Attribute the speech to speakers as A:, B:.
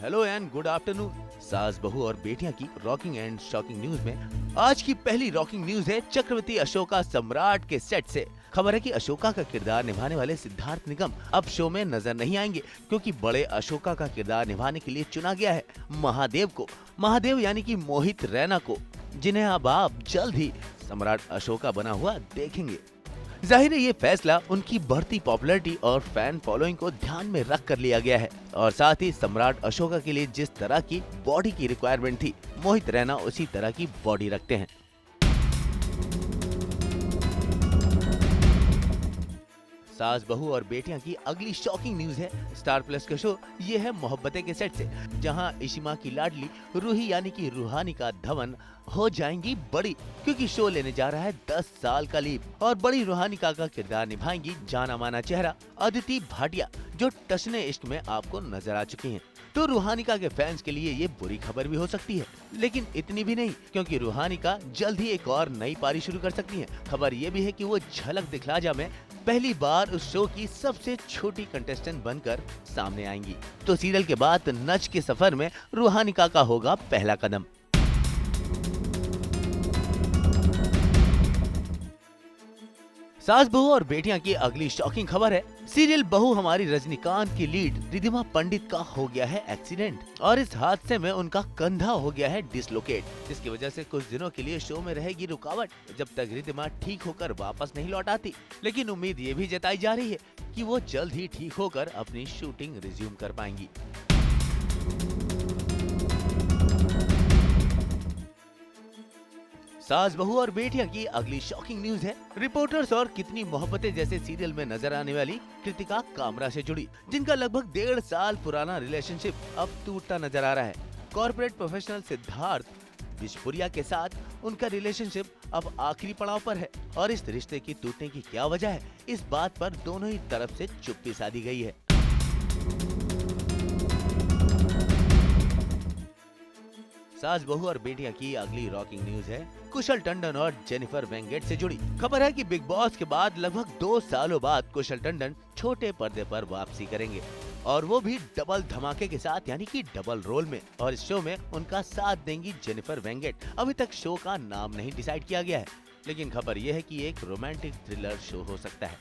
A: Hello and good afternoon. सास बहू और बेटियां की रॉकिंग एंड शॉकिंग न्यूज में आज की पहली रॉकिंग न्यूज है चक्रवर्ती अशोका सम्राट के सेट से। खबर है कि अशोका का किरदार निभाने वाले सिद्धार्थ निगम अब शो में नजर नहीं आएंगे, क्योंकि बड़े अशोका का किरदार निभाने के लिए चुना गया है महादेव को। महादेव यानी कि मोहित रैना को, जिन्हें अब आप जल्द ही सम्राट अशोका बना हुआ देखेंगे। जाहिर है ये फैसला उनकी बढ़ती पॉपुलैरिटी और फैन फॉलोइंग को ध्यान में रख कर लिया गया है, और साथ ही सम्राट अशोका के लिए जिस तरह की बॉडी की रिक्वायरमेंट थी, मोहित रैना उसी तरह की बॉडी रखते हैं। सास बहू और बेटियां की अगली शॉकिंग न्यूज है स्टार प्लस का शो ये है मोहब्बतें के सेट से, जहां इशिमा की लाडली रूही यानी कि रूहानिका धवन हो जाएंगी बड़ी, क्योंकि शो लेने जा रहा है 10 साल का लीप। और बड़ी रूहानिका का किरदार निभाएंगी जाना माना चेहरा अदिति भाटिया, जो टसने इश्क में आपको नजर आ चुकी हैं। तो रूहानिका के फैंस के लिए ये बुरी खबर भी हो सकती है, लेकिन इतनी भी नहीं, क्योंकि रूहानिका जल्द ही एक और नई पारी शुरू कर सकती हैं। खबर ये भी है कि वो झलक दिखला जा में पहली बार उस शो की सबसे छोटी कंटेस्टेंट बनकर सामने आएंगी। तो सीरियल के बाद नच के सफर में रूहानिका का होगा पहला कदम। सास बहू और बेटियां की अगली शॉकिंग खबर है सीरियल बहू हमारी रजनीकांत की लीड रिधिमा पंडित का हो गया है एक्सीडेंट, और इस हादसे में उनका कंधा हो गया है डिसलोकेट, जिसकी वजह से कुछ दिनों के लिए शो में रहेगी रुकावट जब तक रिधिमा ठीक होकर वापस नहीं लौट आती। लेकिन उम्मीद ये भी जताई जा रही है कि वो जल्द ही ठीक होकर अपनी शूटिंग रिज्यूम कर पाएंगी। सास बहू और बेटियां की अगली शॉकिंग न्यूज है रिपोर्टर्स और कितनी मोहब्बतें जैसे सीरियल में नजर आने वाली कृतिका कामरा से जुड़ी, जिनका लगभग 1.5 साल पुराना रिलेशनशिप अब टूटता नजर आ रहा है। कॉर्पोरेट प्रोफेशनल सिद्धार्थ बिशपुरिया के साथ उनका रिलेशनशिप अब आखिरी पड़ाव पर है, और इस रिश्ते की टूटने की क्या वजह है, इस बात पर दोनों ही तरफ से चुप्पी साधी गई है। सास बहू और बेटियां की अगली रॉकिंग न्यूज है कुशल टंडन और जेनिफर वेंगेट से जुड़ी। खबर है कि बिग बॉस के बाद लगभग 2 सालों बाद कुशल टंडन छोटे पर्दे पर वापसी करेंगे, और वो भी डबल धमाके के साथ, यानी कि डबल रोल में। और इस शो में उनका साथ देंगी जेनिफर वेंगेट। अभी तक शो का नाम नहीं डिसाइड किया गया है, लेकिन खबर यह है कि एक रोमांटिक थ्रिलर शो हो सकता है।